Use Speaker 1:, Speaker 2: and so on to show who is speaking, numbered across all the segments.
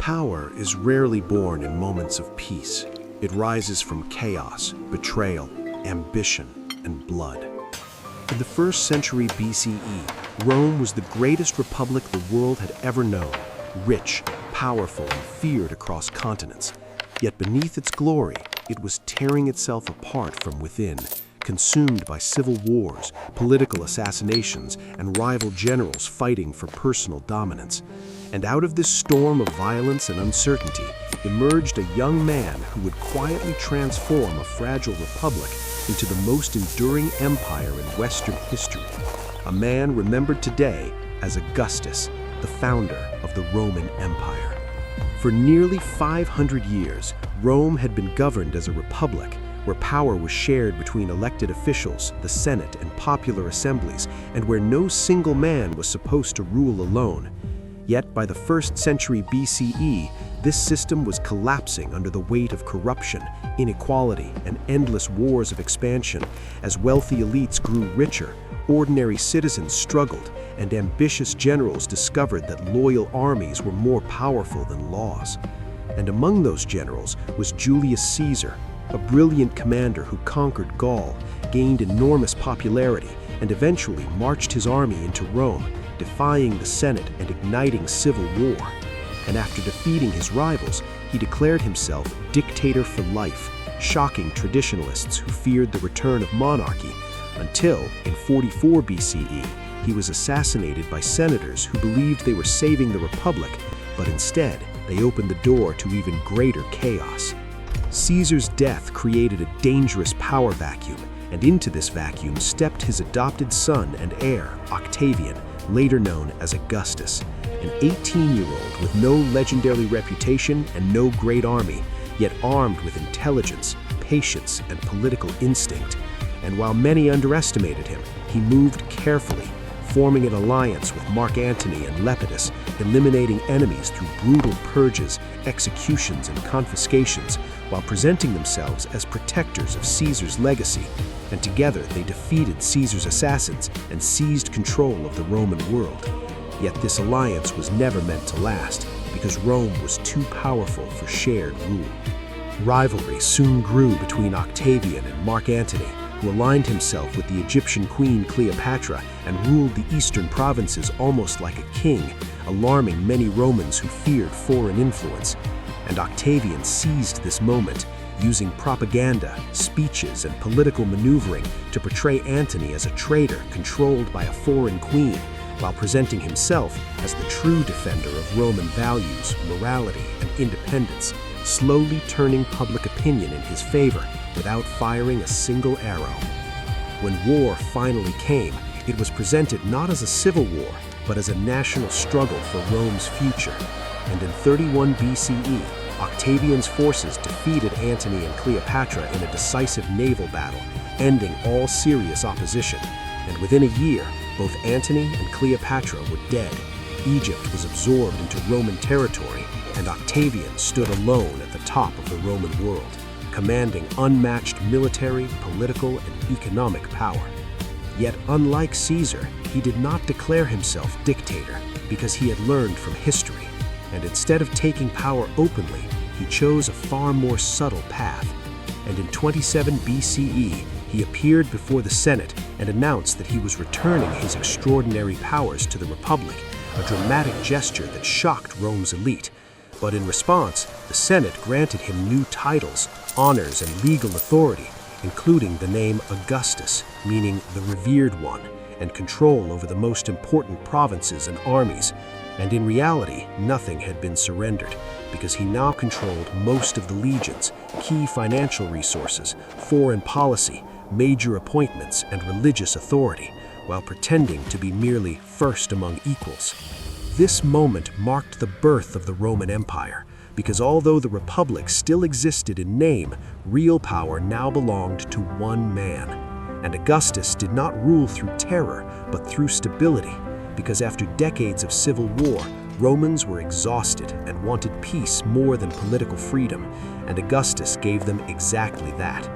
Speaker 1: Power is rarely born in moments of peace. It rises from chaos, betrayal, ambition, and blood. In the 1st century BCE, Rome was the greatest republic the world had ever known, rich, powerful, and feared across continents. Yet beneath its glory, it was tearing itself apart from within, consumed by civil wars, political assassinations, and rival generals fighting for personal dominance. And out of this storm of violence and uncertainty emerged a young man who would quietly transform a fragile republic into the most enduring empire in Western history. A man remembered today as Augustus, the founder of the Roman Empire. For nearly 500 years, Rome had been governed as a republic, where power was shared between elected officials, the Senate, and popular assemblies, and where no single man was supposed to rule alone. Yet by the 1st century BCE, this system was collapsing under the weight of corruption, inequality, and endless wars of expansion. As wealthy elites grew richer, ordinary citizens struggled, and ambitious generals discovered that loyal armies were more powerful than laws. And among those generals was Julius Caesar, a brilliant commander who conquered Gaul, gained enormous popularity, and eventually marched his army into Rome, defying the Senate and igniting civil war. And after defeating his rivals, he declared himself dictator for life, shocking traditionalists who feared the return of monarchy, until, in 44 BCE, he was assassinated by senators who believed they were saving the republic, but instead, they opened the door to even greater chaos. Caesar's death created a dangerous power vacuum, and into this vacuum stepped his adopted son and heir, Octavian, later known as Augustus, an 18-year-old with no legendary reputation and no great army, yet armed with intelligence, patience, and political instinct. And while many underestimated him, he moved carefully, forming an alliance with Mark Antony and Lepidus, eliminating enemies through brutal purges, executions, and confiscations, while presenting themselves as protectors of Caesar's legacy. And together they defeated Caesar's assassins and seized control of the Roman world. Yet this alliance was never meant to last, because Rome was too powerful for shared rule. Rivalry soon grew between Octavian and Mark Antony, who aligned himself with the Egyptian queen Cleopatra and ruled the eastern provinces almost like a king, alarming many Romans who feared foreign influence. And Octavian seized this moment, using propaganda, speeches, and political maneuvering to portray Antony as a traitor controlled by a foreign queen, while presenting himself as the true defender of Roman values, morality, and independence, slowly turning public opinion in his favor without firing a single arrow. When war finally came, it was presented not as a civil war, but as a national struggle for Rome's future. And in 31 BCE, Octavian's forces defeated Antony and Cleopatra in a decisive naval battle, ending all serious opposition. And within a year, both Antony and Cleopatra were dead. Egypt was absorbed into Roman territory, and Octavian stood alone at the top of the Roman world, commanding unmatched military, political, and economic power. Yet unlike Caesar, he did not declare himself dictator because he had learned from history, and instead of taking power openly, he chose a far more subtle path. And in 27 BCE, he appeared before the Senate and announced that he was returning his extraordinary powers to the Republic, a dramatic gesture that shocked Rome's elite. But in response, the Senate granted him new titles, honors, and legal authority, including the name Augustus, meaning the revered one, and control over the most important provinces and armies. And in reality, nothing had been surrendered, because he now controlled most of the legions, key financial resources, foreign policy, major appointments, and religious authority, while pretending to be merely first among equals. This moment marked the birth of the Roman Empire, because although the Republic still existed in name, real power now belonged to one man. And Augustus did not rule through terror, but through stability, because after decades of civil war, Romans were exhausted and wanted peace more than political freedom, and Augustus gave them exactly that.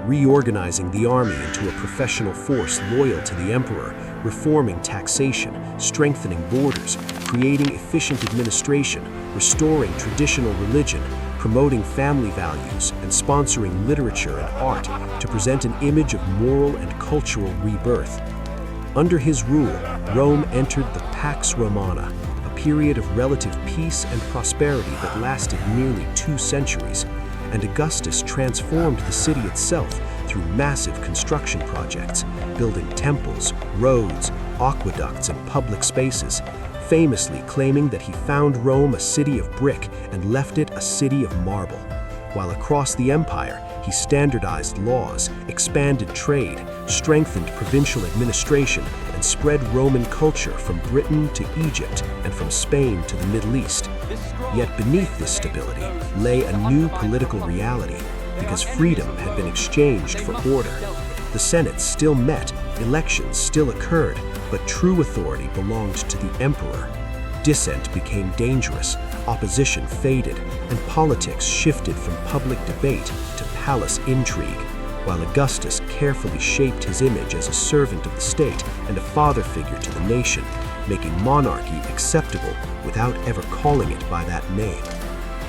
Speaker 1: Reorganizing the army into a professional force loyal to the emperor, reforming taxation, strengthening borders, creating efficient administration, restoring traditional religion, promoting family values, and sponsoring literature and art to present an image of moral and cultural rebirth. Under his rule, Rome entered the Pax Romana, a period of relative peace and prosperity that lasted nearly 2 centuries, and Augustus transformed the city itself through massive construction projects, building temples, roads, aqueducts, and public spaces, famously claiming that he found Rome a city of brick and left it a city of marble. While across the empire, he standardized laws, expanded trade, strengthened provincial administration, and spread Roman culture from Britain to Egypt and from Spain to the Middle East. Yet beneath this stability lay a new political reality, because freedom had been exchanged for order. The Senate still met, elections still occurred, but true authority belonged to the emperor. Dissent became dangerous, opposition faded, and politics shifted from public debate to palace intrigue, while Augustus carefully shaped his image as a servant of the state and a father figure to the nation, making monarchy acceptable without ever calling it by that name.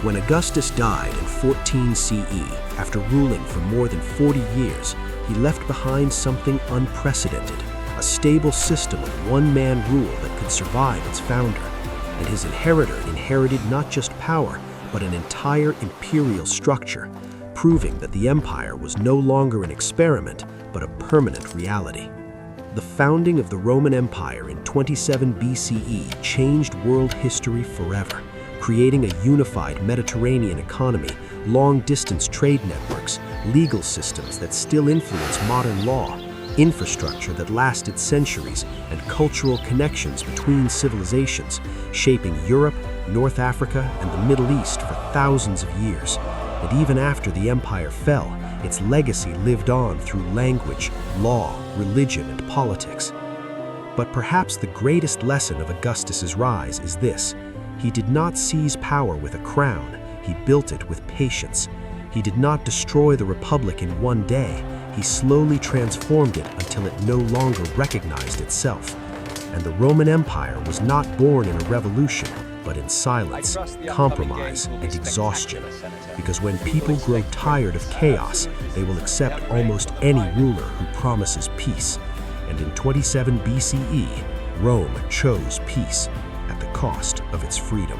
Speaker 1: When Augustus died in 14 CE, after ruling for more than 40 years, he left behind something unprecedented, a stable system of one-man rule that could survive its founder. And his inheritor inherited not just power, but an entire imperial structure, proving that the empire was no longer an experiment, but a permanent reality. The founding of the Roman Empire in 27 BCE changed world history forever, creating a unified Mediterranean economy, long-distance trade networks, legal systems that still influence modern law, infrastructure that lasted centuries, and cultural connections between civilizations, shaping Europe, North Africa, and the Middle East for thousands of years. And even after the empire fell, its legacy lived on through language, law, religion, and politics. But perhaps the greatest lesson of Augustus's rise is this: he did not seize power with a crown, he built it with patience. He did not destroy the Republic in one day, he slowly transformed it until it no longer recognized itself. And the Roman Empire was not born in a revolution, but in silence, compromise, and exhaustion. Because when people grow tired of chaos, they will accept almost any ruler who promises peace. And in 27 BCE, Rome chose peace at the cost of its freedom.